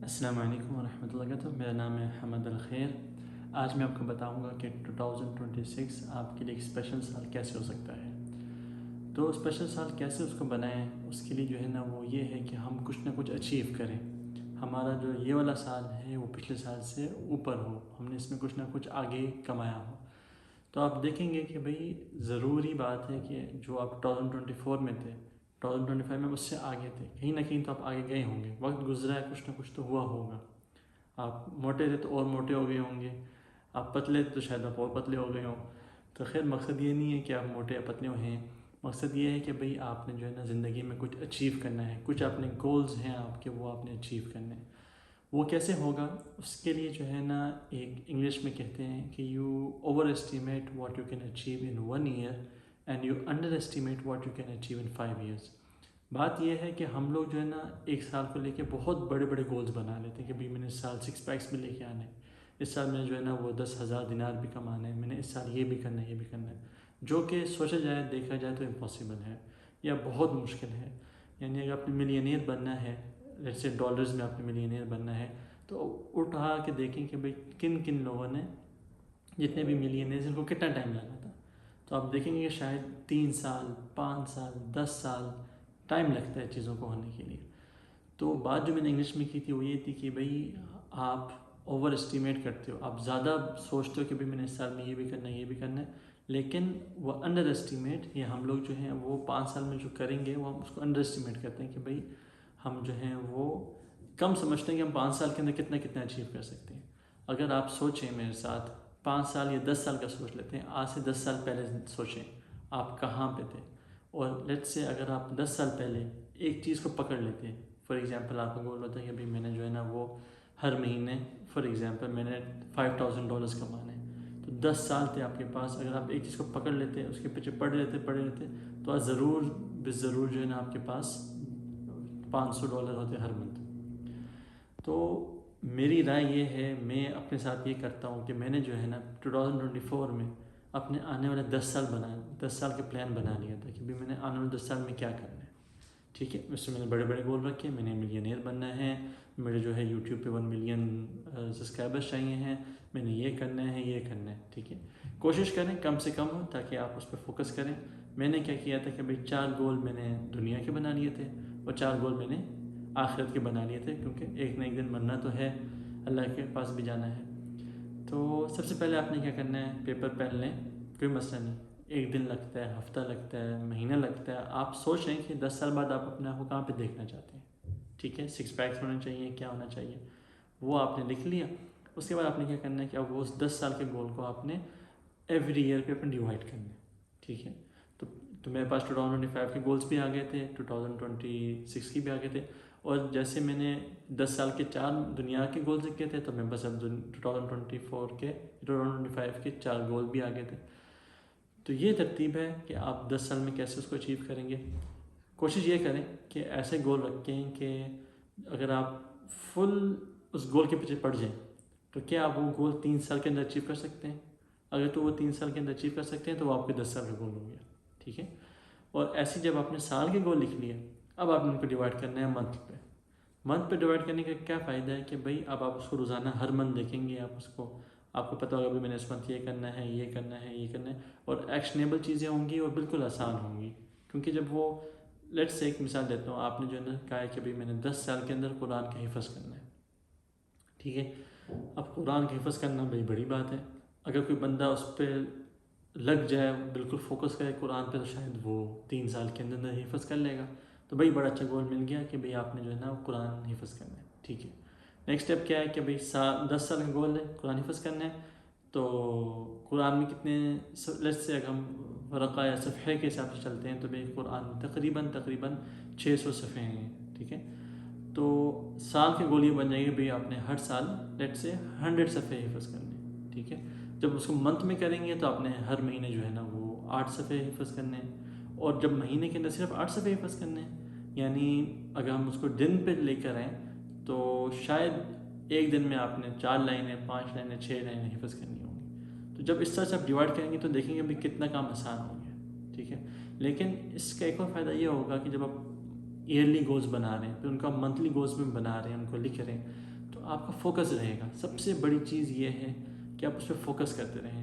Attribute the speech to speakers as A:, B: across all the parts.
A: अस्सलाम वालेकुम वरहमतुल्लाहि वबरकातुहू। मेरा नाम है हमद अल खैर। आज मैं आपको बताऊंगा कि 2026 आपके लिए एक स्पेशल साल कैसे हो सकता है। तो स्पेशल साल कैसे उसको बनाएं, उसके लिए जो है ना वो ये है कि हम कुछ ना कुछ अचीव करें। हमारा जो ये वाला साल है वो पिछले साल से ऊपर हो, हमने इसमें कुछ ना कुछ आगे कमाया हो। तो आप देखेंगे कि भाई ज़रूरी बात है कि जो आप 2024 में थे, 2025 में उससे आगे थे, कहीं ना कहीं तो आप आगे गए होंगे। वक्त गुजरा है, कुछ ना कुछ तो हुआ होगा। आप मोटे थे तो और मोटे हो गए होंगे, आप पतले थे तो शायद आप और पतले हो गए हों। तो खैर मकसद ये नहीं है कि आप मोटे या पतले हैं, मकसद ये है कि भाई आपने जो है ना ज़िंदगी में कुछ अचीव करना है, कुछ अपने गोल्स हैं आपके, वो आपने अचीव करने हैं। वो कैसे होगा, उसके लिए जो है ना एक इंग्लिश में कहते हैं कि you over estimate what you can achieve in 1 year and you under estimate what you can achieve in 5 years. बात यह है कि हम लोग जो है ना एक साल को लेके बहुत बड़े बड़े गोल्स बना लेते हैं कि भाई मैंने इस साल 6 पैक्स भी लेके आने हैं, इस साल मैंने जो है ना वो 10,000 दिनार भी कमाने हैं, मैंने इस साल ये भी करना है ये भी करना है। जो कि सोचा जाए देखा जाए तो इम्पॉसिबल है या बहुत मुश्किल है। यानी अगर आपने मिलियनियर बनना है, जैसे डॉलर्स में आपने मिलियनियर बनना है, तो उठा के देखें कि भाई किन किन लोगों ने, जितने भी मिलियनियर्स इनको कितना टाइम लगा था। तो आप देखेंगे कि शायद 3 साल, 5 साल, 10 साल टाइम लगता है चीज़ों को होने के लिए। तो बात जो मैंने इंग्लिश में की थी वो ये थी कि भाई आप ओवर एस्टिमेट करते हो, आप ज़्यादा सोचते हो कि भाई मैंने इस साल में ये भी करना है ये भी करना है, लेकिन वो अंडर एस्टिमेट, या हम लोग जो हैं वो 5 साल में जो करेंगे वो हम उसको अंडर एस्टिमेट करते हैं कि भाई हम जो हैं वो कम समझते हैं कि हम 5 साल के अंदर कितना कितना अचीव कर सकते हैं। अगर आप सोचें मेरे साथ, 5 साल या 10 साल का सोच लेते हैं, आज से 10 साल पहले सोचें आप कहाँ पे थे। और लेट्स से अगर आप 10 साल पहले एक चीज़ को पकड़ लेते हैं, फॉर एग्ज़ाम्पल आपका गोल होता है कि भाई मैंने जो है ना वो हर महीने, फॉर एग्ज़ाम्पल मैंने $5,000 कमाने हैं। तो 10 साल थे आपके पास, अगर आप एक चीज़ को पकड़ लेते, उसके पीछे पढ़ लेते तो आज ज़रूर ज़रूर जो है ना आपके पास $500 होते हर मंथ। तो मेरी राय ये है, मैं अपने साथ ये करता हूँ कि मैंने जो है ना 2024 में अपने आने वाले 10 साल के प्लान बना लिया था कि भाई मैंने आने वाले 10 साल में क्या करना है। ठीक है, उससे मैंने बड़े बड़े गोल रखे, मैंने मिलियनियर बनना है, मेरे जो है यूट्यूब पे 1 मिलियन सब्सक्राइबर्स चाहिए हैं, मैंने ये करना है ये करना है। ठीक है, कोशिश करें कम से कम हो ताकि आप उस पर फोकस करें। मैंने क्या किया था कि भाई 4 गोल मैंने दुनिया के बना लिए थे और 4 गोल मैंने आखिरत के बना लिए थे, क्योंकि एक ना एक दिन मरना तो है, अल्लाह के पास भी जाना है। तो सबसे पहले आपने क्या करना है, पेपर पेन लें, कोई मसला नहीं, एक दिन लगता है, हफ्ता लगता है, महीना लगता है। आप सोचें कि 10 साल बाद आप अपने आप को कहाँ पे देखना चाहते हैं। ठीक है, 6 पैक्स होने चाहिए, क्या होना चाहिए, वो आपने लिख लिया। उसके बाद आपने क्या करना है कि अब वो उस 10 साल के गोल को आपने एवरी ईयर पे अपने डिवाइड करना है। ठीक है, तो तो मेरे पास 2025 के गोल्स भी आ गए थे, 2026 की भी आ गए थे। और जैसे मैंने 10 साल के 4 दुनिया के गोल्स लिखे थे, तो मेरे पास अब 2025 के 4 गोल भी आ गए थे। तो ये तरतीब है कि आप 10 साल में कैसे उसको अचीव करेंगे। कोशिश ये करें कि ऐसे गोल रखें कि अगर आप फुल उस गोल के पीछे पड़ जाएं तो क्या आप वो गोल 3 साल के अंदर अचीव कर सकते हैं। अगर तो वो 3 साल के अंदर अचीव कर सकते हैं तो वो आपके 10 साल का गोल हो गया। ठीक है, और ऐसे जब आपने साल के गोल लिख लिए, अब आपने उनको डिवाइड करना है मंथ पे। मंथ पे डिवाइड करने का क्या फ़ायदा है कि भाई अब आप उसको रोज़ाना हर मंथ देखेंगे, आप उसको, आपको पता होगा भाई मैंने इस मंथ ये करना है ये करना है ये करना है, और एक्शनेबल चीज़ें होंगी और बिल्कुल आसान होंगी। क्योंकि जब वो, लेट्स से एक मिसाल देता हूँ, आपने जो है ना कहा है कि भाई मैंने 10 साल के अंदर कुरान का हिफ्ज़ करना है। ठीक है, अब कुरान का हिफ्ज़ करना बड़ी बड़ी बात है। अगर कोई बंदा उस पर लग जाए, बिल्कुल फोकस करे कुरान पे, तो शायद वो 3 साल के अंदर अंदर हिफ्ज़ कर लेगा। तो भाई बड़ा अच्छा गोल मिल गया कि भाई आपने जो है ना कुरान हिफ्ज़ करना है। ठीक है, नेक्स्ट स्टेप क्या है कि भाई 10 साल का गोल है, कुरान हिफ्ज़ करना है। तो कुरान में कितने, लेट्स से अगर हम रक़ा या सफ़े के हिसाब से चलते हैं तो भाई कुरान में तकरीबन तकरीबन 600 सफ़े हैं। ठीक है, तो साल के गोल ये बन जाएंगे भाई आपने हर साल लेट से 100 सफ़े हिफ्ज़ करने। ठीक है, जब उसको मंथ में करेंगे तो आपने हर महीने जो है ना वो 8 सफ़े हिफ्ज़ करने हैं। और जब महीने के अंदर सिर्फ 8 सफ़े हिफ्ज़ करने हैं, यानी अगर हम उसको दिन पे लेकर आएँ तो शायद एक दिन में आपने 4 लाइनें, 5 लाइनें, 6 लाइनें हिफ्ज़ करनी होंगी। तो जब इस तरह से आप डिवाइड करेंगे तो देखेंगे भाई कितना काम आसान हो गया। ठीक है, लेकिन इसका एक और फ़ायदा ये होगा कि जब आप ईयरली गोल्स बना रहे हैं, फिर उनका मंथली गोल्स में बना रहे हैं, उनको लिख रहे हैं, तो आपका फोकस रहेगा। सबसे बड़ी चीज़ ये है कि आप उस पर फोकस करते रहें।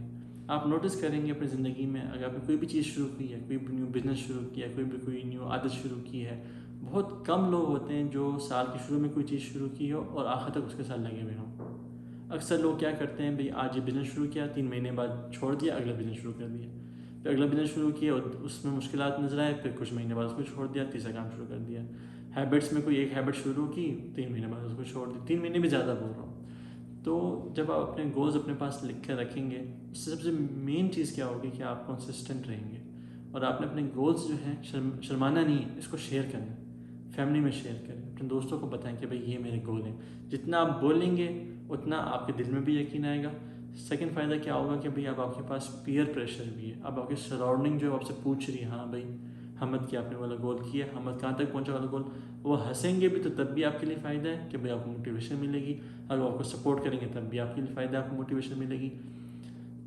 A: आप नोटिस करेंगे अपनी ज़िंदगी में, अगर आपने कोई भी चीज़ शुरू की है, कोई भी न्यू बिज़नेस शुरू किया है, कोई न्यू आदत शुरू की है, बहुत कम लोग होते हैं जो साल के शुरू में कोई चीज़ शुरू की हो और आखिर तक उसके साथ लगे हुए हों। अक्सर लोग क्या करते हैं, भाई आज ये बिज़नेस शुरू किया, 3 महीने बाद छोड़ दिया, अगला बिज़नेस शुरू कर दिया, फिर अगला बिज़नेस शुरू किया और उसमें मुश्किलात नज़र आए, फिर कुछ महीने बाद उसको छोड़ दिया, तीसरा काम शुरू कर दिया। हैबिट्स में कोई एक हैबिट शुरू की, 3 महीने बाद उसको छोड़ दी, 3 महीने भी ज़्यादा बोल रहा हूँ। तो जब आप अपने गोल्स अपने पास लिख कर रखेंगे, उससे सबसे मेन चीज़ क्या होगी कि आप कंसिस्टेंट रहेंगे और आपने अपने गोल्स जो हैं शर्माना नहीं है, इसको शेयर करना है, फैमिली में शेयर करें, अपने दोस्तों को बताएं कि भाई ये मेरे गोल हैं। जितना आप बोलेंगे उतना आपके दिल में भी यकीन आएगा। सेकंड फ़ायदा क्या होगा कि भाई अब आपके पास पीयर प्रेशर भी है, अब आपकी सराउंडिंग जो आपसे पूछ रही है, हाँ भाई हमद क्या आपने वाला गोल किया, हमद कहाँ तक पहुँचा वाला गोल, वो हंसेंगे भी तो तब भी आपके लिए फ़ायदा है कि भाई आपको मोटिवेशन मिलेगी, अगर आपको सपोर्ट करेंगे तब भी आपके लिए फ़ायदा, आपको मोटिवेशन मिलेगी।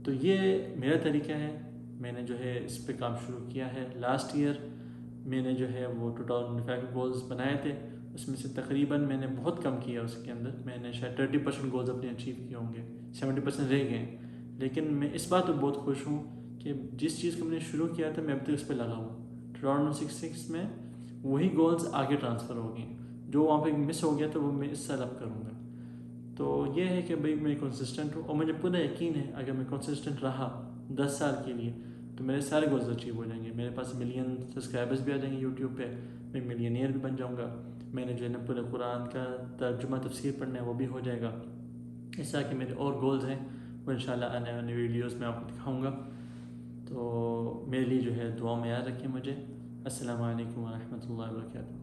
A: तो ये मेरा तरीका है, मैंने जो है इस पे काम शुरू किया है। लास्ट ईयर मैंने जो है वो 2025 के गोल्स बनाए थे, उसमें से तकरीबन मैंने बहुत कम किया, उसके अंदर मैंने शायद 30% गोल्स अपने अचीव किए होंगे, 70% रह गए। लेकिन मैं इस बात पर बहुत खुश हूँ कि जिस चीज़ को मैंने शुरू किया था मैं अब तक उस पर लगा हुआ। 2066 में वही गोल्स आगे ट्रांसफ़र हो गए, जो वहाँ पे मिस हो गया था वो मैं इस साल अब करूँगा। तो ये है कि भाई मैं कंसिस्टेंट हूँ और मुझे पूरा यकीन है अगर मैं कंसिस्टेंट रहा 10 साल के लिए तो मेरे सारे गोल्स अचीव हो जाएंगे। मेरे पास मिलियन सब्सक्राइबर्स भी आ जाएंगे यूट्यूब पे, मैं मिलियनियर भी बन जाऊँगा। मैंने जो है ना पूरे कुरान का तर्जुमा तफसीर पढ़ना है वो भी हो जाएगा। इस तरह के मेरे और गोल्स हैं, वो इंशाल्लाह आने वाले वीडियोज़ में आपको दिखाऊँगा। तो मेरे लिए जो है दुआ में याद रखें मुझे। अस्सलाम वालेकुम व रहमतुल्लाहि व बरकातहू।